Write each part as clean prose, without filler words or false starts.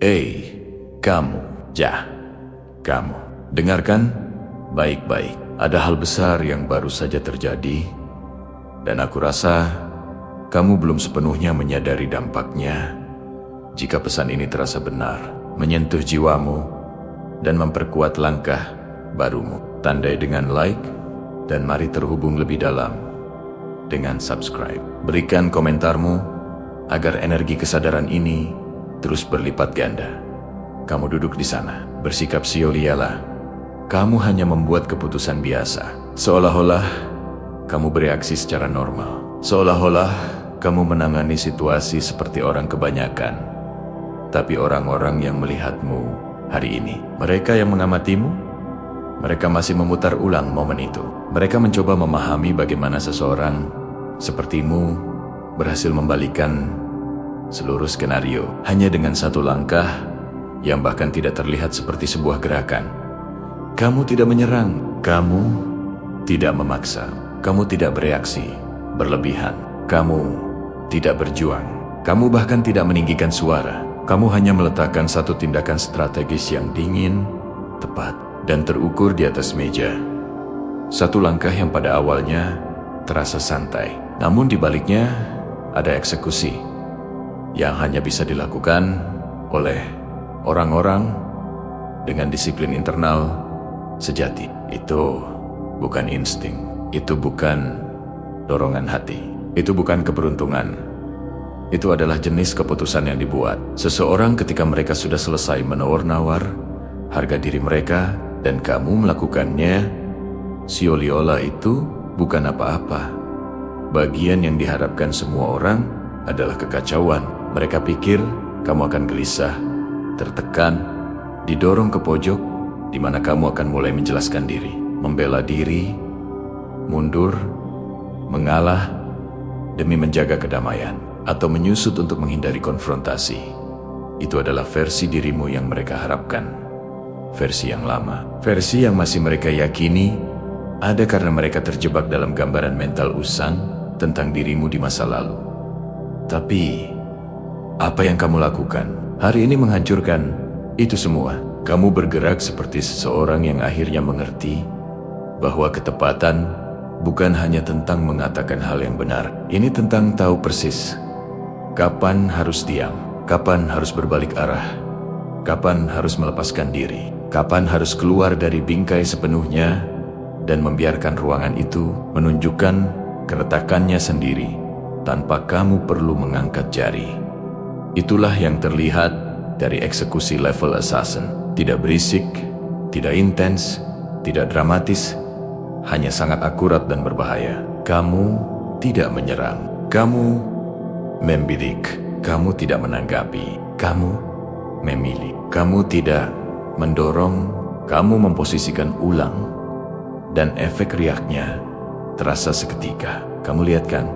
Kamu, kamu, dengarkan baik-baik. Ada hal besar yang baru saja terjadi, dan aku rasa kamu belum sepenuhnya menyadari dampaknya. Jika pesan ini terasa benar, menyentuh jiwamu, dan memperkuat langkah barumu, tandai dengan like, dan mari terhubung lebih dalam dengan subscribe. Berikan komentarmu agar energi kesadaran ini terus berlipat ganda. Kamu duduk di sana, bersikap sia-sialah. Kamu hanya membuat keputusan biasa, seolah-olah kamu bereaksi secara normal, seolah-olah kamu menangani situasi seperti orang kebanyakan. Tapi orang-orang yang melihatmu hari ini, mereka yang mengamatimu, mereka masih memutar ulang momen itu. Mereka mencoba memahami bagaimana seseorang sepertimu berhasil membalikan seluruh skenario hanya dengan satu langkah yang bahkan tidak terlihat seperti sebuah gerakan. Kamu tidak menyerang, kamu tidak memaksa, kamu tidak bereaksi berlebihan, kamu tidak berjuang, kamu bahkan tidak meninggikan suara. Kamu hanya meletakkan satu tindakan strategis yang dingin, tepat, dan terukur di atas meja. Satu langkah yang pada awalnya terasa santai, namun di baliknya ada eksekusi yang hanya bisa dilakukan oleh orang-orang dengan disiplin internal sejati. Itu bukan insting, itu bukan dorongan hati, itu bukan keberuntungan. Itu adalah jenis keputusan yang dibuat seseorang ketika mereka sudah selesai menawar-nawar harga diri mereka, dan kamu melakukannya. Sia-sialah itu bukan apa-apa. Bagian yang diharapkan semua orang adalah kekacauan. Mereka pikir kamu akan gelisah, tertekan, didorong ke pojok, di mana kamu akan mulai menjelaskan diri, membela diri, mundur, mengalah demi menjaga kedamaian, atau menyusut untuk menghindari konfrontasi. Itu adalah versi dirimu yang mereka harapkan. Versi yang lama, versi yang masih mereka yakini ada karena mereka terjebak dalam gambaran mental usang tentang dirimu di masa lalu. Tapi apa yang kamu lakukan hari ini menghancurkan itu semua. Kamu bergerak seperti seseorang yang akhirnya mengerti bahwa ketepatan bukan hanya tentang mengatakan hal yang benar. Ini tentang tahu persis kapan harus diam, kapan harus berbalik arah, kapan harus melepaskan diri, kapan harus keluar dari bingkai sepenuhnya dan membiarkan ruangan itu menunjukkan keretakannya sendiri tanpa kamu perlu mengangkat jari. Itulah yang terlihat dari eksekusi level assassin. Tidak berisik, tidak intens, tidak dramatis, hanya sangat akurat dan berbahaya. Kamu tidak menyerang, kamu membidik, kamu tidak menanggapi, kamu memilih, kamu tidak mendorong, kamu memposisikan ulang, dan efek riaknya terasa seketika. Kamu lihat kan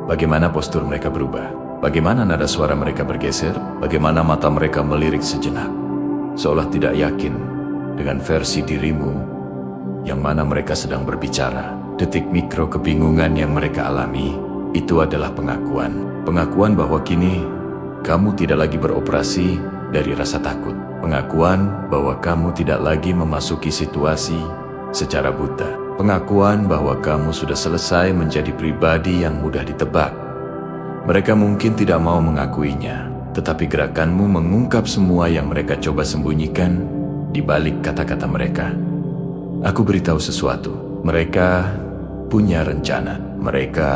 bagaimana postur mereka berubah, bagaimana nada suara mereka bergeser, bagaimana mata mereka melirik sejenak, seolah tidak yakin dengan versi dirimu yang mana mereka sedang berbicara. Detik mikro kebingungan yang mereka alami itu adalah pengakuan. Pengakuan bahwa kini kamu tidak lagi beroperasi dari rasa takut. Pengakuan bahwa kamu tidak lagi memasuki situasi secara buta. Pengakuan bahwa kamu sudah selesai menjadi pribadi yang mudah ditebak. Mereka mungkin tidak mau mengakuinya, tetapi gerakanmu mengungkap semua yang mereka coba sembunyikan di balik kata-kata mereka. Aku beritahu sesuatu. Mereka punya rencana. Mereka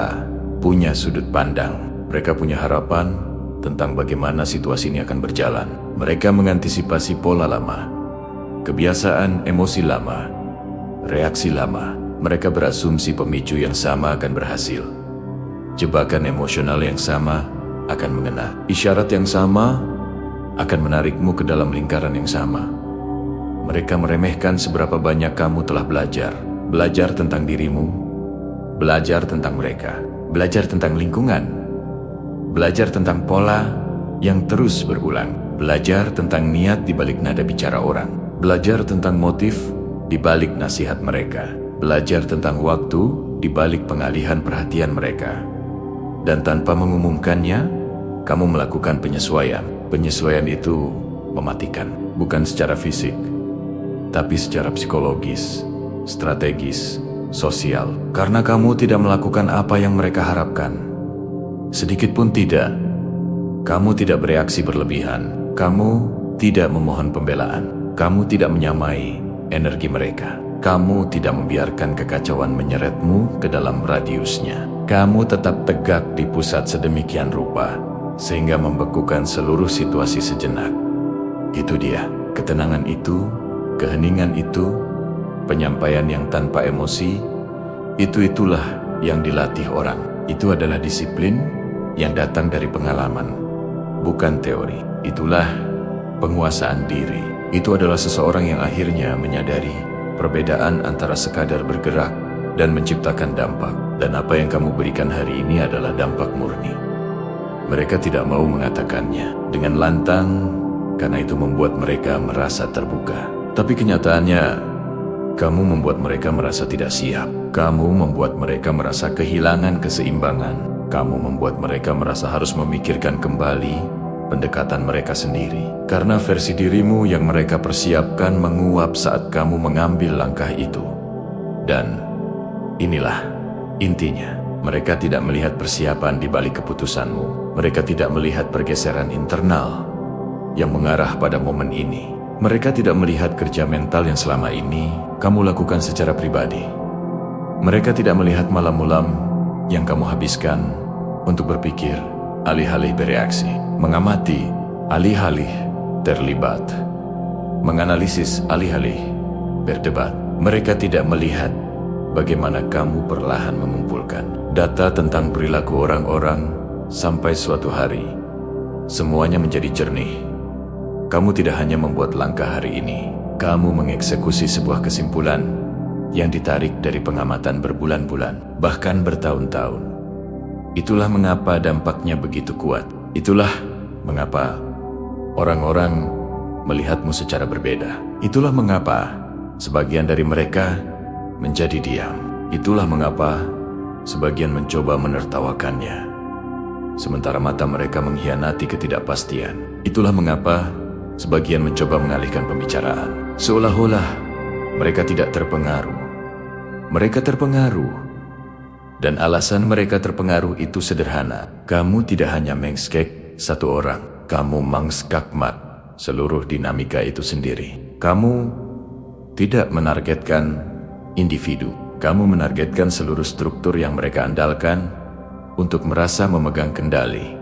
punya sudut pandang. Mereka punya harapan tentang bagaimana situasi ini akan berjalan. Mereka mengantisipasi pola lama, kebiasaan emosi lama, reaksi lama. Mereka berasumsi pemicu yang sama akan berhasil. Jebakan emosional yang sama akan mengena. Isyarat yang sama akan menarikmu ke dalam lingkaran yang sama. Mereka meremehkan seberapa banyak kamu telah belajar. Belajar tentang dirimu, belajar tentang mereka, belajar tentang lingkungan, belajar tentang pola yang terus berulang, belajar tentang niat di balik nada bicara orang, belajar tentang motif di balik nasihat mereka, belajar tentang waktu di balik pengalihan perhatian mereka. Dan tanpa mengumumkannya, kamu melakukan penyesuaian. Penyesuaian itu mematikan. Bukan secara fisik, tapi secara psikologis, strategis, sosial. Karena kamu tidak melakukan apa yang mereka harapkan. Sedikit pun tidak. Kamu tidak bereaksi berlebihan. Kamu tidak memohon pembelaan. Kamu tidak menyamai energi mereka. Kamu tidak membiarkan kekacauan menyeretmu ke dalam radiusnya. Kamu tetap tegak di pusat sedemikian rupa, sehingga membekukan seluruh situasi sejenak. Itu dia, ketenangan itu, keheningan itu, penyampaian yang tanpa emosi, itulah yang dilatih orang. Itu adalah disiplin yang datang dari pengalaman, bukan teori. Itulah penguasaan diri. Itu adalah seseorang yang akhirnya menyadari perbedaan antara sekadar bergerak dan menciptakan dampak. Dan apa yang kamu berikan hari ini adalah dampak murni. Mereka tidak mau mengatakannya dengan lantang, karena itu membuat mereka merasa terbuka. Tapi kenyataannya, kamu membuat mereka merasa tidak siap. Kamu membuat mereka merasa kehilangan keseimbangan. Kamu membuat mereka merasa harus memikirkan kembali pendekatan mereka sendiri. Karena versi dirimu yang mereka persiapkan menguap saat kamu mengambil langkah itu. Dan inilah intinya. Mereka tidak melihat persiapan di balik keputusanmu. Mereka tidak melihat pergeseran internal yang mengarah pada momen ini. Mereka tidak melihat kerja mental yang selama ini kamu lakukan secara pribadi. Mereka tidak melihat malam-malam yang kamu habiskan untuk berpikir, alih-alih bereaksi, mengamati, alih-alih terlibat, menganalisis, alih-alih berdebat. Mereka tidak melihat bagaimana kamu perlahan mengumpulkan data tentang perilaku orang-orang sampai suatu hari semuanya menjadi jernih. Kamu tidak hanya membuat langkah hari ini, kamu mengeksekusi sebuah kesimpulan yang ditarik dari pengamatan berbulan-bulan, bahkan bertahun-tahun. Itulah mengapa dampaknya begitu kuat. Itulah mengapa orang-orang melihatmu secara berbeda. Itulah mengapa sebagian dari mereka menjadi diam. Itulah mengapa sebagian mencoba menertawakannya, sementara mata mereka mengkhianati ketidakpastian. Itulah mengapa sebagian mencoba mengalihkan pembicaraan, seolah-olah mereka tidak terpengaruh. Mereka terpengaruh, dan alasan mereka terpengaruh itu sederhana. Kamu tidak hanya mengskek satu orang, kamu mengskakmat seluruh dinamika itu sendiri. Kamu tidak menargetkan individu, kamu menargetkan seluruh struktur yang mereka andalkan untuk merasa memegang kendali.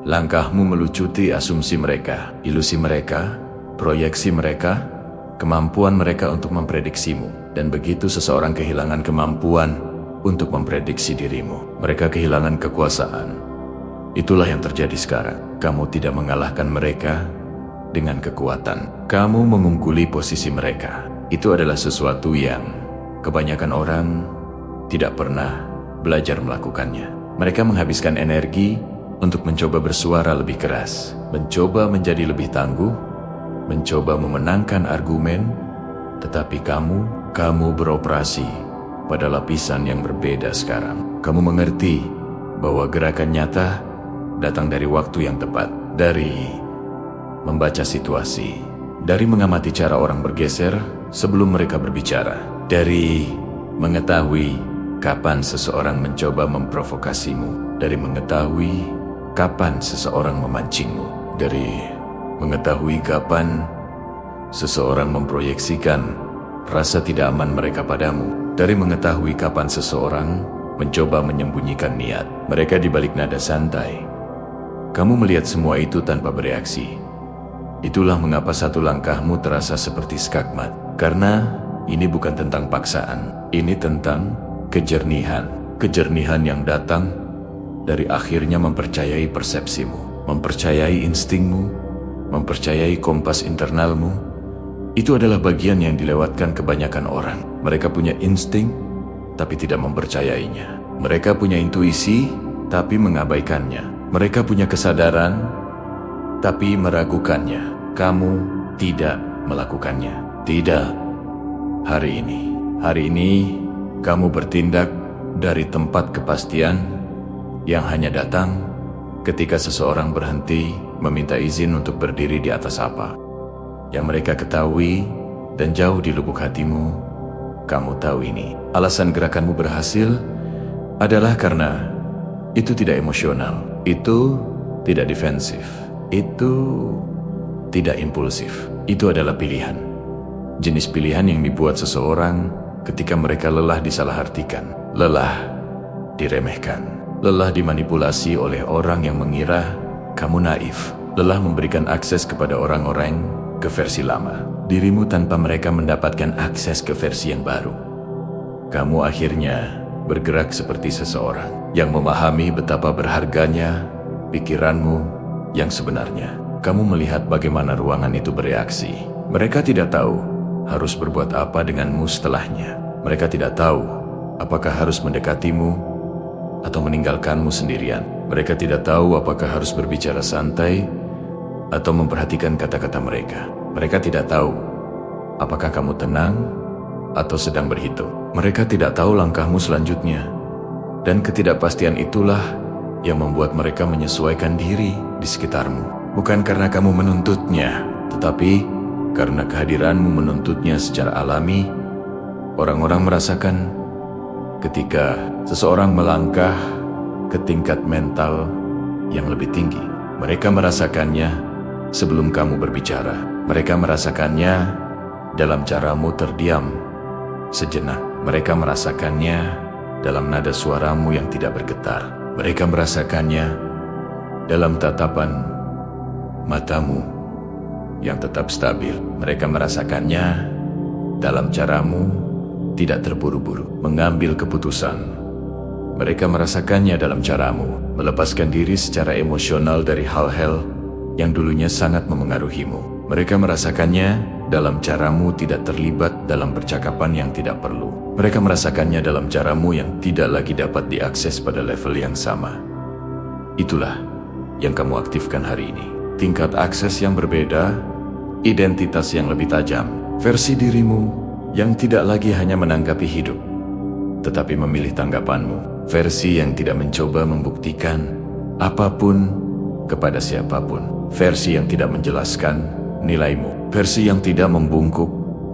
Langkahmu melucuti asumsi mereka, ilusi mereka, proyeksi mereka, kemampuan mereka untuk memprediksimu. Dan begitu seseorang kehilangan kemampuan untuk memprediksi dirimu, mereka kehilangan kekuasaan. Itulah yang terjadi sekarang. Kamu tidak mengalahkan mereka dengan kekuatan. Kamu mengungguli posisi mereka. Itu adalah sesuatu yang kebanyakan orang tidak pernah belajar melakukannya. Mereka menghabiskan energi untuk mencoba bersuara lebih keras, mencoba menjadi lebih tangguh, mencoba memenangkan argumen, tetapi kamu beroperasi pada lapisan yang berbeda sekarang. Kamu mengerti bahwa gerakan nyata datang dari waktu yang tepat, dari membaca situasi, dari mengamati cara orang bergeser sebelum mereka berbicara, dari mengetahui kapan seseorang mencoba memprovokasimu, dari mengetahui kapan seseorang memancingmu, dari mengetahui kapan seseorang memproyeksikan rasa tidak aman mereka padamu, dari mengetahui kapan seseorang mencoba menyembunyikan niat mereka di balik nada santai. Kamu melihat semua itu tanpa bereaksi. Itulah mengapa satu langkahmu terasa seperti skakmat, karena ini bukan tentang paksaan, ini tentang kejernihan. Kejernihan yang datang dari akhirnya mempercayai persepsimu, mempercayai instingmu, mempercayai kompas internalmu. Itu adalah bagian yang dilewatkan kebanyakan orang. Mereka punya insting, tapi tidak mempercayainya. Mereka punya intuisi, tapi mengabaikannya. Mereka punya kesadaran, tapi meragukannya. Kamu tidak melakukannya. Tidak. Hari ini, kamu bertindak dari tempat kepastian yang hanya datang ketika seseorang berhenti meminta izin untuk berdiri di atas apa yang mereka ketahui dan jauh di lubuk hatimu, kamu tahu ini. Alasan gerakanmu berhasil adalah karena itu tidak emosional, itu tidak defensif, itu tidak impulsif. Itu adalah pilihan. Jenis pilihan yang dibuat seseorang ketika mereka lelah disalahartikan, lelah diremehkan, lelah dimanipulasi oleh orang yang mengira kamu naif, lelah memberikan akses kepada orang-orang ke versi lama dirimu tanpa mereka mendapatkan akses ke versi yang baru. Kamu akhirnya bergerak seperti seseorang yang memahami betapa berharganya pikiranmu yang sebenarnya. Kamu melihat bagaimana ruangan itu bereaksi. Mereka tidak tahu harus berbuat apa denganmu setelahnya. Mereka tidak tahu apakah harus mendekatimu atau meninggalkanmu sendirian. Mereka tidak tahu apakah harus berbicara santai atau memperhatikan kata-kata mereka. Mereka tidak tahu apakah kamu tenang atau sedang berhitung. Mereka tidak tahu langkahmu selanjutnya. Dan ketidakpastian itulah yang membuat mereka menyesuaikan diri di sekitarmu. Bukan karena kamu menuntutnya, tetapi karena kehadiranmu menuntutnya secara alami. Orang-orang merasakan ketika seseorang melangkah ke tingkat mental yang lebih tinggi. Mereka merasakannya sebelum kamu berbicara. Mereka merasakannya dalam caramu terdiam sejenak. Mereka merasakannya dalam nada suaramu yang tidak bergetar. Mereka merasakannya dalam tatapan matamu yang tetap stabil. Mereka merasakannya dalam caramu tidak terburu-buru mengambil keputusan. Mereka merasakannya dalam caramu melepaskan diri secara emosional dari hal-hal yang dulunya sangat memengaruhimu. Mereka merasakannya dalam caramu tidak terlibat dalam percakapan yang tidak perlu. Mereka merasakannya dalam caramu yang tidak lagi dapat diakses pada level yang sama. Itulah yang kamu aktifkan hari ini. Tingkat akses yang berbeda, identitas yang lebih tajam, versi dirimu yang tidak lagi hanya menanggapi hidup, tetapi memilih tanggapanmu. Versi yang tidak mencoba membuktikan apapun kepada siapapun. Versi yang tidak menjelaskan nilaimu. Versi yang tidak membungkuk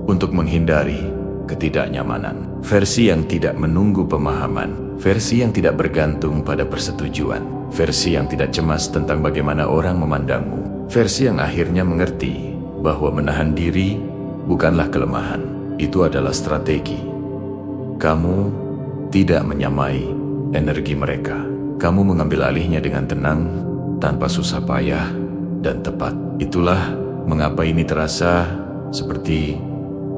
untuk menghindari ketidaknyamanan. Versi yang tidak menunggu pemahaman. Versi yang tidak bergantung pada persetujuan. Versi yang tidak cemas tentang bagaimana orang memandangmu. Versi yang akhirnya mengerti bahwa menahan diri bukanlah kelemahan. Itu adalah strategi. Kamu tidak menyamai energi mereka. Kamu mengambil alihnya dengan tenang, tanpa susah payah, dan tepat. Itulah mengapa ini terasa seperti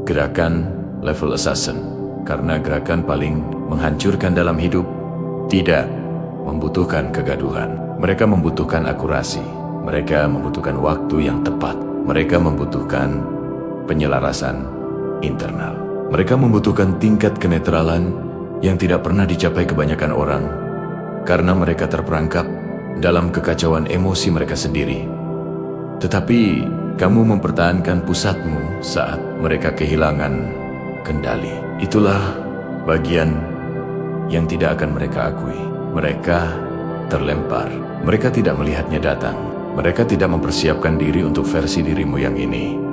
gerakan level assassin. Karena gerakan paling menghancurkan dalam hidup tidak membutuhkan kegaduhan. Mereka membutuhkan akurasi. Mereka membutuhkan waktu yang tepat. Mereka membutuhkan penyelarasan internal. Mereka membutuhkan tingkat kenetralan yang tidak pernah dicapai kebanyakan orang karena mereka terperangkap dalam kekacauan emosi mereka sendiri. Tetapi kamu mempertahankan pusatmu saat mereka kehilangan kendali. Itulah bagian yang tidak akan mereka akui. Mereka terlempar. Mereka tidak melihatnya datang. Mereka tidak mempersiapkan diri untuk versi dirimu yang ini.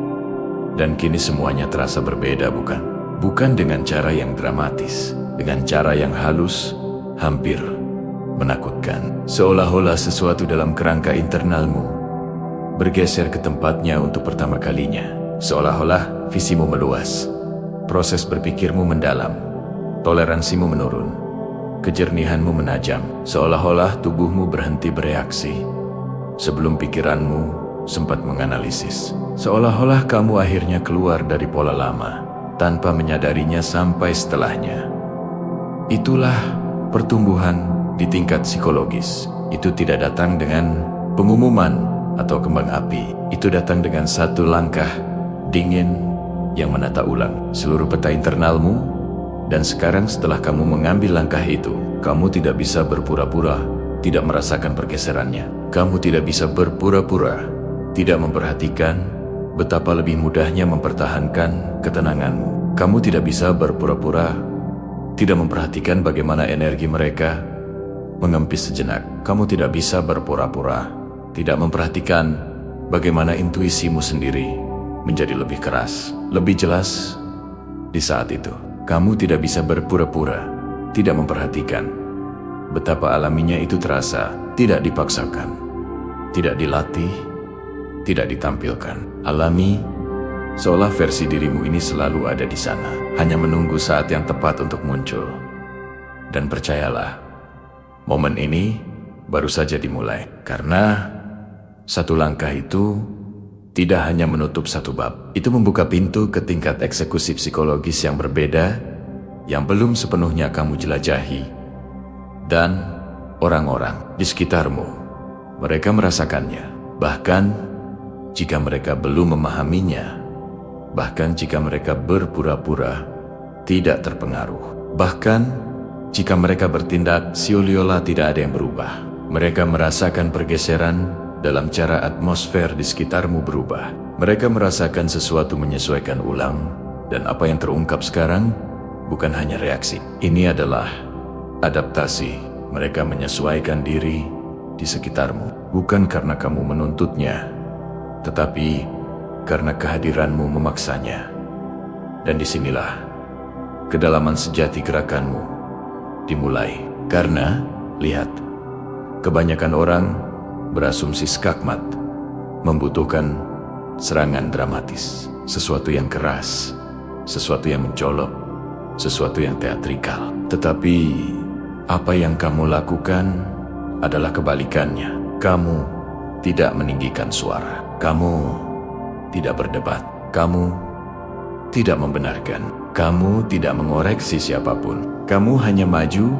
Dan kini semuanya terasa berbeda, bukan? Bukan dengan cara yang dramatis, dengan cara yang halus, hampir menakutkan. Seolah-olah sesuatu dalam kerangka internalmu bergeser ke tempatnya untuk pertama kalinya. Seolah-olah visimu meluas, proses berpikirmu mendalam, toleransimu menurun, kejernihanmu menajam. Seolah-olah tubuhmu berhenti bereaksi sebelum pikiranmu sempat menganalisis. Seolah-olah kamu akhirnya keluar dari pola lama tanpa menyadarinya sampai setelahnya. Itulah pertumbuhan di tingkat psikologis. Itu tidak datang dengan pengumuman atau kembang api. Itu datang dengan satu langkah dingin yang menata ulang seluruh peta internalmu. Dan sekarang setelah kamu mengambil langkah itu, kamu tidak bisa berpura-pura tidak merasakan pergeserannya. Kamu tidak bisa berpura-pura tidak memperhatikan betapa lebih mudahnya mempertahankan ketenanganmu. Kamu tidak bisa berpura-pura tidak memperhatikan bagaimana energi mereka mengempis sejenak. kamu tidak bisa berpura-pura, tidak memperhatikan bagaimana intuisimu sendiri menjadi lebih keras, lebih jelas. Di saat itu, kamu tidak bisa berpura-pura, tidak memperhatikan betapa alaminya itu terasa, tidak dipaksakan, tidak dilatih, tidak ditampilkan. Alami, seolah versi dirimu ini selalu ada di sana, hanya menunggu saat yang tepat untuk muncul. Dan percayalah, momen ini baru saja dimulai, karena satu langkah itu tidak hanya menutup satu bab, itu membuka pintu ke tingkat eksekusi psikologis yang berbeda, yang belum sepenuhnya kamu jelajahi. Dan orang-orang di sekitarmu, mereka merasakannya, bahkan jika mereka belum memahaminya, bahkan jika mereka berpura-pura tidak terpengaruh, bahkan jika mereka bertindak seolah-olah tidak ada yang berubah. Mereka merasakan pergeseran dalam cara atmosfer di sekitarmu berubah. Mereka merasakan sesuatu menyesuaikan ulang, dan apa yang terungkap sekarang bukan hanya reaksi. Ini adalah adaptasi. Mereka menyesuaikan diri di sekitarmu, bukan karena kamu menuntutnya, tetapi karena kehadiranmu memaksanya. Dan disinilah kedalaman sejati gerakanmu dimulai. Karena, lihat, kebanyakan orang berasumsi skakmat membutuhkan serangan dramatis, sesuatu yang keras, sesuatu yang mencolok, sesuatu yang teatrikal. Tetapi, apa yang kamu lakukan adalah kebalikannya. Kamu tidak meninggikan suara, kamu tidak berdebat, kamu tidak membenarkan, kamu tidak mengoreksi siapapun. Kamu hanya maju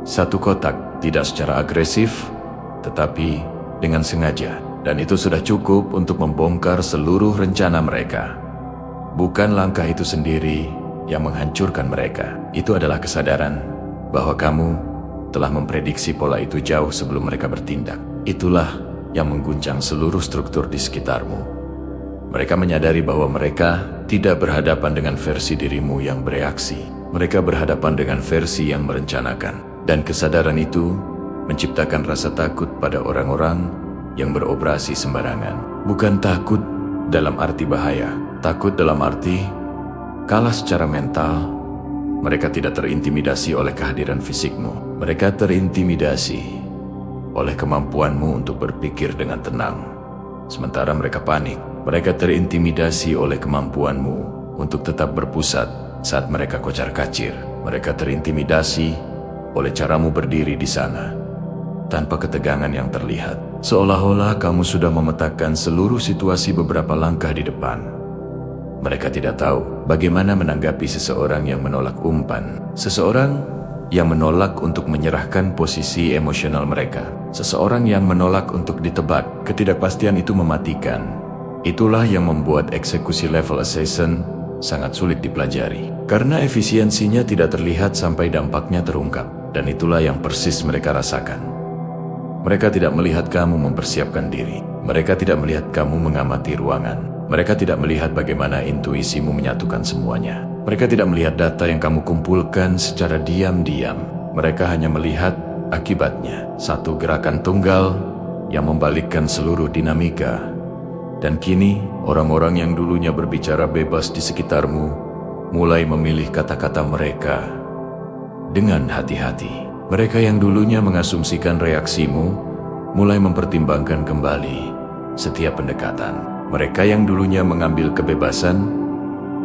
satu kotak, tidak secara agresif, tetapi dengan sengaja. Dan itu sudah cukup untuk membongkar seluruh rencana mereka. Bukan langkah itu sendiri yang menghancurkan mereka. Itu adalah kesadaran bahwa kamu telah memprediksi pola itu jauh sebelum mereka bertindak. Itulah yang mengguncang seluruh struktur di sekitarmu. Mereka menyadari bahwa mereka tidak berhadapan dengan versi dirimu yang bereaksi. Mereka berhadapan dengan versi yang merencanakan. Dan kesadaran itu menciptakan rasa takut pada orang-orang yang beroperasi sembarangan. Bukan takut dalam arti bahaya, takut dalam arti kalah secara mental. Mereka tidak terintimidasi oleh kehadiran fisikmu. Mereka terintimidasi oleh kemampuanmu untuk berpikir dengan tenang. Sementara mereka panik. Mereka terintimidasi oleh kemampuanmu untuk tetap berpusat saat mereka kocar-kacir. Mereka terintimidasi oleh caramu berdiri di sana tanpa ketegangan yang terlihat. Seolah-olah kamu sudah memetakan seluruh situasi beberapa langkah di depan. Mereka tidak tahu bagaimana menanggapi seseorang yang menolak umpan, seseorang yang menolak untuk menyerahkan posisi emosional mereka, seseorang yang menolak untuk ditebak. Ketidakpastian itu mematikan. Itulah yang membuat eksekusi level assassin sangat sulit dipelajari, karena efisiensinya tidak terlihat sampai dampaknya terungkap. Dan itulah yang persis mereka rasakan. Mereka tidak melihat kamu mempersiapkan diri. Mereka tidak melihat kamu mengamati ruangan. Mereka tidak melihat bagaimana intuisimu menyatukan semuanya. Mereka tidak melihat data yang kamu kumpulkan secara diam-diam. Mereka hanya melihat akibatnya. Satu gerakan tunggal yang membalikkan seluruh dinamika. Dan kini, orang-orang yang dulunya berbicara bebas di sekitarmu mulai memilih kata-kata mereka dengan hati-hati. Mereka yang dulunya mengasumsikan reaksimu mulai mempertimbangkan kembali setiap pendekatan. Mereka yang dulunya mengambil kebebasan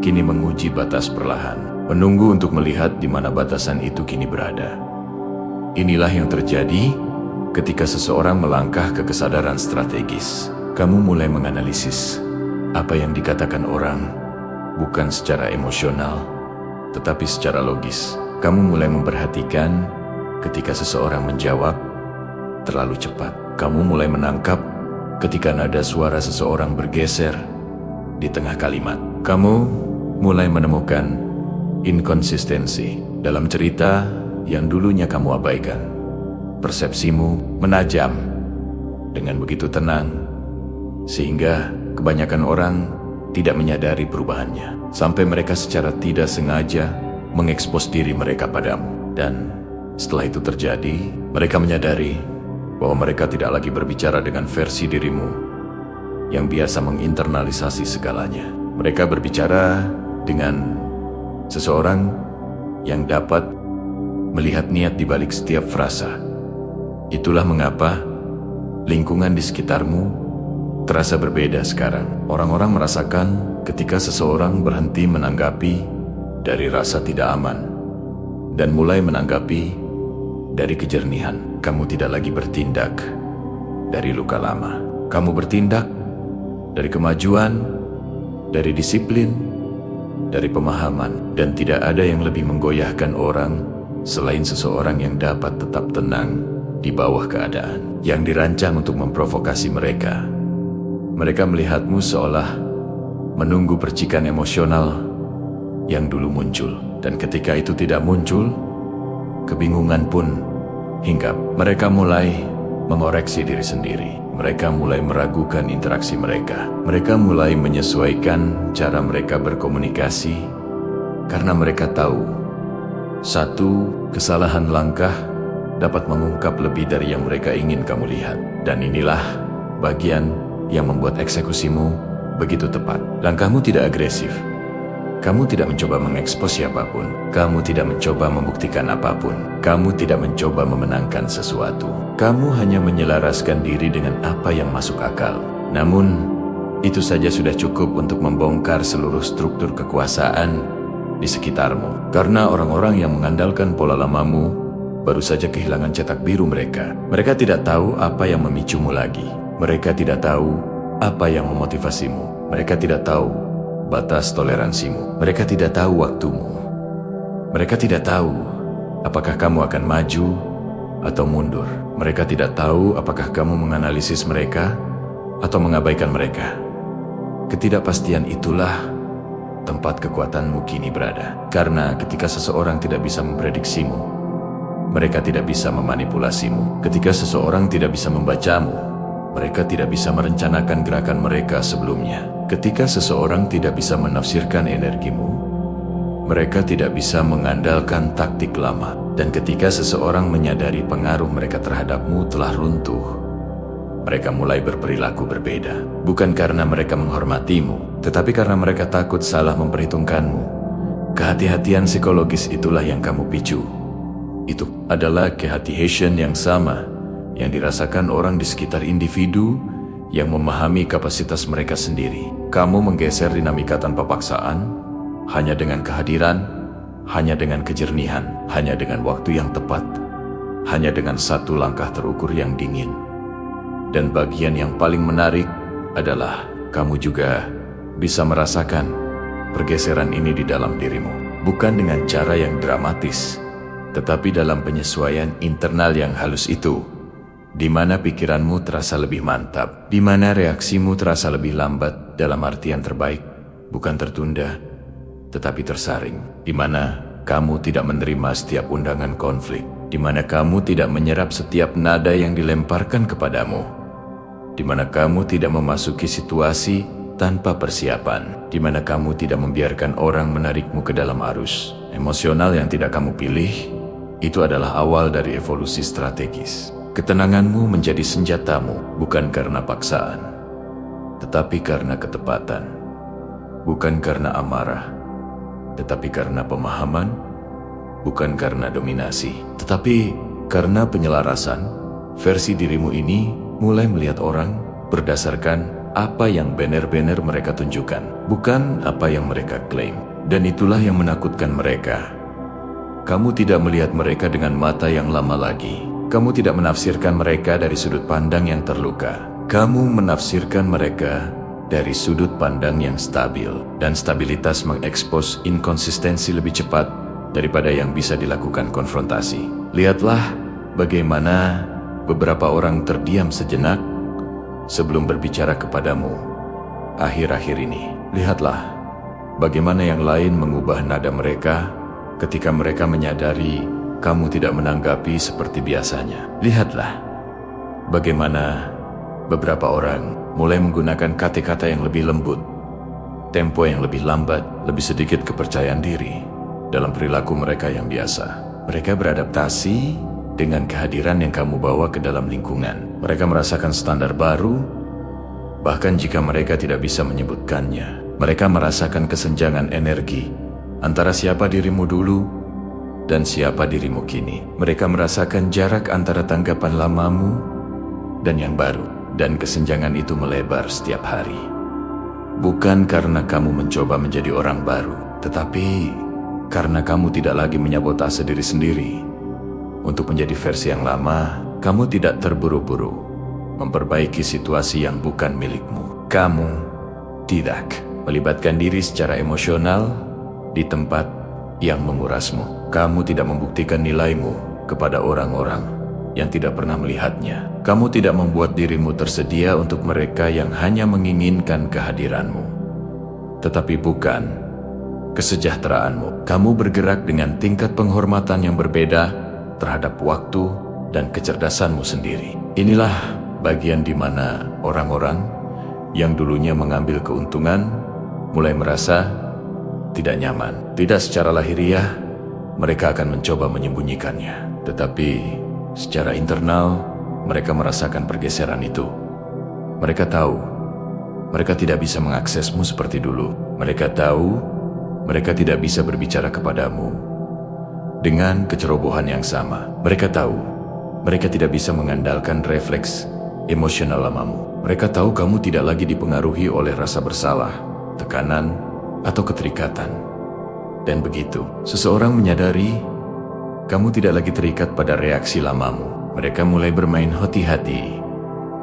kini menguji batas perlahan, menunggu untuk melihat di mana batasan itu kini berada. Inilah yang terjadi ketika seseorang melangkah ke kesadaran strategis. Kamu mulai menganalisis apa yang dikatakan orang, bukan secara emosional, tetapi secara logis. Kamu mulai memperhatikan ketika seseorang menjawab terlalu cepat. Kamu mulai menangkap ketika nada suara seseorang bergeser di tengah kalimat. Kamu mulai menemukan inkonsistensi dalam cerita yang dulunya kamu abaikan. Persepsimu menajam dengan begitu tenang, sehingga kebanyakan orang tidak menyadari perubahannya, sampai mereka secara tidak sengaja mengekspos diri mereka padamu. Dan setelah itu terjadi, mereka menyadari bahwa mereka tidak lagi berbicara dengan versi dirimu yang biasa menginternalisasi segalanya. Mereka berbicara dengan seseorang yang dapat melihat niat di balik setiap frasa. Itulah mengapa lingkungan di sekitarmu terasa berbeda sekarang. Orang-orang merasakan ketika seseorang berhenti menanggapi dari rasa tidak aman dan mulai menanggapi dari kejernihan. Kamu tidak lagi bertindak dari luka lama. Kamu bertindak dari kemajuan, dari disiplin, dari pemahaman. Dan tidak ada yang lebih menggoyahkan orang selain seseorang yang dapat tetap tenang di bawah keadaan yang dirancang untuk memprovokasi mereka. Mereka melihatmu seolah menunggu percikan emosional yang dulu muncul. Dan ketika itu tidak muncul, kebingungan pun hinggap. Mereka mulai mengoreksi diri sendiri. Mereka mulai meragukan interaksi mereka. Mereka mulai menyesuaikan cara mereka berkomunikasi karena mereka tahu satu kesalahan langkah dapat mengungkap lebih dari yang mereka ingin kamu lihat. Dan inilah bagian yang membuat eksekusimu begitu tepat. Langkahmu tidak agresif. Kamu tidak mencoba mengekspos siapapun. Kamu tidak mencoba membuktikan apapun. Kamu tidak mencoba memenangkan sesuatu. Kamu hanya menyelaraskan diri dengan apa yang masuk akal. Namun, itu saja sudah cukup untuk membongkar seluruh struktur kekuasaan di sekitarmu. Karena orang-orang yang mengandalkan pola lamamu baru saja kehilangan cetak biru mereka. Mereka tidak tahu apa yang memicumu lagi. Mereka tidak tahu apa yang memotivasimu. Mereka tidak tahu batas toleransimu. Mereka tidak tahu waktumu. Mereka tidak tahu apakah kamu akan maju atau mundur. Mereka tidak tahu apakah kamu menganalisis mereka atau mengabaikan mereka. Ketidakpastian itulah tempat kekuatanmu kini berada. Karena ketika seseorang tidak bisa memprediksimu, mereka tidak bisa memanipulasimu. Ketika seseorang tidak bisa membacamu, mereka tidak bisa merencanakan gerakan mereka sebelumnya. Ketika seseorang tidak bisa menafsirkan energimu, mereka tidak bisa mengandalkan taktik lama. Dan ketika seseorang menyadari pengaruh mereka terhadapmu telah runtuh, mereka mulai berperilaku berbeda. Bukan karena mereka menghormatimu, tetapi karena mereka takut salah memperhitungkanmu. Kehati-hatian psikologis itulah yang kamu picu. Itu adalah kehati-hatian yang sama yang dirasakan orang di sekitar individu yang memahami kapasitas mereka sendiri. Kamu menggeser dinamika tanpa paksaan, hanya dengan kehadiran, hanya dengan kejernihan, hanya dengan waktu yang tepat, hanya dengan satu langkah terukur yang dingin. Dan bagian yang paling menarik adalah kamu juga bisa merasakan pergeseran ini di dalam dirimu. Bukan dengan cara yang dramatis, tetapi dalam penyesuaian internal yang halus itu, di mana pikiranmu terasa lebih mantap, di mana reaksimu terasa lebih lambat dalam artian terbaik, bukan tertunda, tetapi tersaring, di mana kamu tidak menerima setiap undangan konflik, di mana kamu tidak menyerap setiap nada yang dilemparkan kepadamu, di mana kamu tidak memasuki situasi tanpa persiapan, di mana kamu tidak membiarkan orang menarikmu ke dalam arus emosional yang tidak kamu pilih. Itu adalah awal dari evolusi strategis. Ketenanganmu menjadi senjatamu, bukan karena paksaan, tetapi karena ketepatan. Bukan karena amarah, tetapi karena pemahaman. Bukan karena dominasi, tetapi karena penyelarasan. Versi dirimu ini mulai melihat orang berdasarkan apa yang benar-benar mereka tunjukkan, bukan apa yang mereka klaim. Dan itulah yang menakutkan mereka. Kamu tidak melihat mereka dengan mata yang lama lagi. Kamu tidak menafsirkan mereka dari sudut pandang yang terluka. Kamu menafsirkan mereka dari sudut pandang yang stabil. Dan stabilitas mengekspos inkonsistensi lebih cepat daripada yang bisa dilakukan konfrontasi. Lihatlah bagaimana beberapa orang terdiam sejenak sebelum berbicara kepadamu akhir-akhir ini. Lihatlah bagaimana yang lain mengubah nada mereka ketika mereka menyadari kamu tidak menanggapi seperti biasanya. Lihatlah bagaimana beberapa orang mulai menggunakan kata-kata yang lebih lembut, tempo yang lebih lambat, lebih sedikit kepercayaan diri dalam perilaku mereka yang biasa. Mereka beradaptasi dengan kehadiran yang kamu bawa ke dalam lingkungan. Mereka merasakan standar baru, bahkan jika mereka tidak bisa menyebutkannya. Mereka merasakan kesenjangan energi antara siapa dirimu dulu dan siapa dirimu kini. Mereka merasakan jarak antara tanggapan lamamu dan yang baru, dan kesenjangan itu melebar setiap hari. Bukan karena kamu mencoba menjadi orang baru, tetapi karena kamu tidak lagi menyabotase diri sendiri untuk menjadi versi yang lama. Kamu tidak terburu-buru memperbaiki situasi yang bukan milikmu. Kamu tidak melibatkan diri secara emosional di tempat yang mengurasmu. Kamu tidak membuktikan nilaimu kepada orang-orang yang tidak pernah melihatnya. Kamu tidak membuat dirimu tersedia untuk mereka yang hanya menginginkan kehadiranmu, tetapi bukan kesejahteraanmu. Kamu bergerak dengan tingkat penghormatan yang berbeda terhadap waktu dan kecerdasanmu sendiri. Inilah bagian di mana orang-orang yang dulunya mengambil keuntungan mulai merasa tidak nyaman. Tidak secara lahiriah, mereka akan mencoba menyembunyikannya, tetapi secara internal mereka merasakan pergeseran itu. Mereka tahu mereka tidak bisa mengaksesmu seperti dulu. Mereka tahu mereka tidak bisa berbicara kepadamu dengan kecerobohan yang sama. Mereka tahu mereka tidak bisa mengandalkan refleks emosional lamamu. Mereka tahu kamu tidak lagi dipengaruhi oleh rasa bersalah, tekanan, atau keterikatan. Dan begitu seseorang menyadari kamu tidak lagi terikat pada reaksi lamamu, mereka mulai bermain hati-hati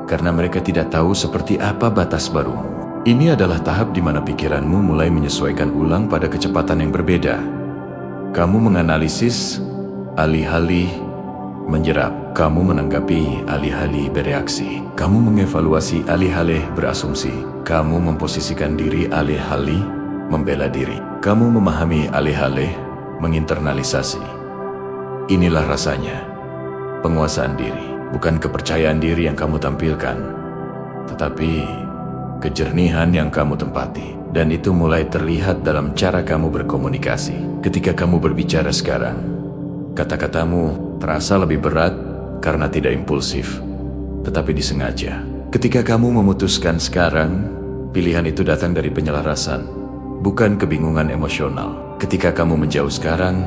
karena mereka tidak tahu seperti apa batas barumu. Ini adalah tahap di mana pikiranmu mulai menyesuaikan ulang pada kecepatan yang berbeda. Kamu menganalisis alih-alih menyerap. Kamu menanggapi alih-alih bereaksi. Kamu mengevaluasi alih-alih berasumsi. Kamu memposisikan diri alih-alih membela diri. Kamu memahami alih-alih menginternalisasi. Inilah rasanya penguasaan diri. Bukan kepercayaan diri yang kamu tampilkan, tetapi kejernihan yang kamu tempati. Dan itu mulai terlihat dalam cara kamu berkomunikasi. Ketika kamu berbicara sekarang, kata-katamu terasa lebih berat karena tidak impulsif, tetapi disengaja. Ketika kamu memutuskan sekarang, pilihan itu datang dari penyelarasan, bukan kebingungan emosional. Ketika kamu menjauh sekarang,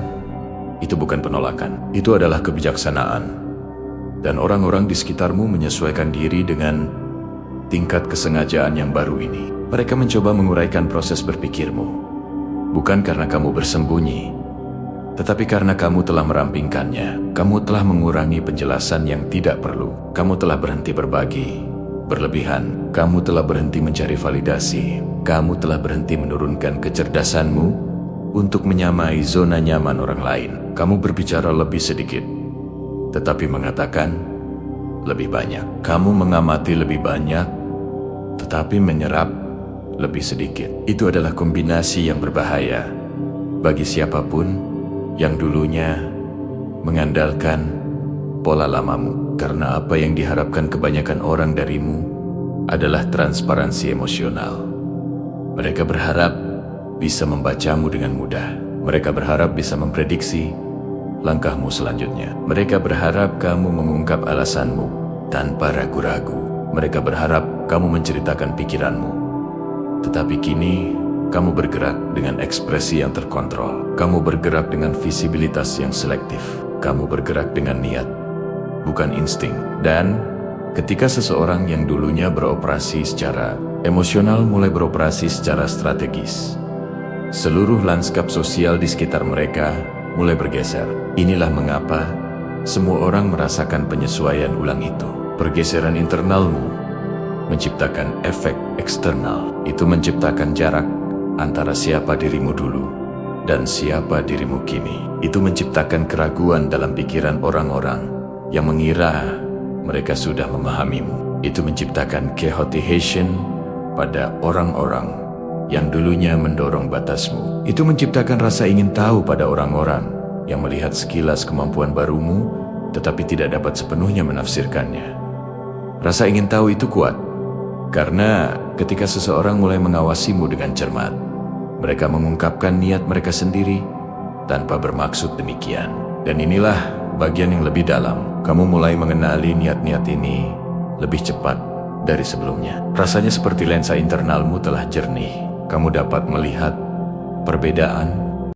itu bukan penolakan, itu adalah kebijaksanaan. Dan orang-orang di sekitarmu menyesuaikan diri dengan tingkat kesengajaan yang baru ini. Mereka mencoba menguraikan proses berpikirmu, bukan karena kamu bersembunyi, tetapi karena kamu telah merampingkannya. Kamu telah mengurangi penjelasan yang tidak perlu. Kamu telah berhenti berbagi berlebihan. Kamu telah berhenti mencari validasi. Kamu telah berhenti menurunkan kecerdasanmu untuk menyamai zona nyaman orang lain. Kamu berbicara lebih sedikit, tetapi mengatakan lebih banyak. Kamu mengamati lebih banyak, tetapi menyerap lebih sedikit. Itu adalah kombinasi yang berbahaya bagi siapapun yang dulunya mengandalkan pola lamamu. Karena apa yang diharapkan kebanyakan orang darimu adalah transparansi emosional. Mereka berharap bisa membacamu dengan mudah. Mereka berharap bisa memprediksi langkahmu selanjutnya. Mereka berharap kamu mengungkap alasanmu tanpa ragu-ragu. Mereka berharap kamu menceritakan pikiranmu. Tetapi kini, kamu bergerak dengan ekspresi yang terkontrol. Kamu bergerak dengan visibilitas yang selektif. Kamu bergerak dengan niat, bukan insting. Dan ketika seseorang yang dulunya beroperasi secara emosional mulai beroperasi secara strategis, seluruh lanskap sosial di sekitar mereka mulai bergeser. Inilah mengapa semua orang merasakan penyesuaian ulang itu. Pergeseran internalmu menciptakan efek eksternal. Itu menciptakan jarak antara siapa dirimu dulu dan siapa dirimu kini. Itu menciptakan keraguan dalam pikiran orang-orang yang mengira mereka sudah memahamimu. Itu menciptakan chaotization pada orang-orang yang dulunya mendorong batasmu. Itu menciptakan rasa ingin tahu pada orang-orang yang melihat sekilas kemampuan barumu tetapi tidak dapat sepenuhnya menafsirkannya. Rasa ingin tahu itu kuat karena ketika seseorang mulai mengawasimu dengan cermat, mereka mengungkapkan niat mereka sendiri tanpa bermaksud demikian. Dan inilah bagian yang lebih dalam. Kamu mulai mengenali niat-niat ini lebih cepat dari sebelumnya. Rasanya seperti lensa internalmu telah jernih. Kamu dapat melihat perbedaan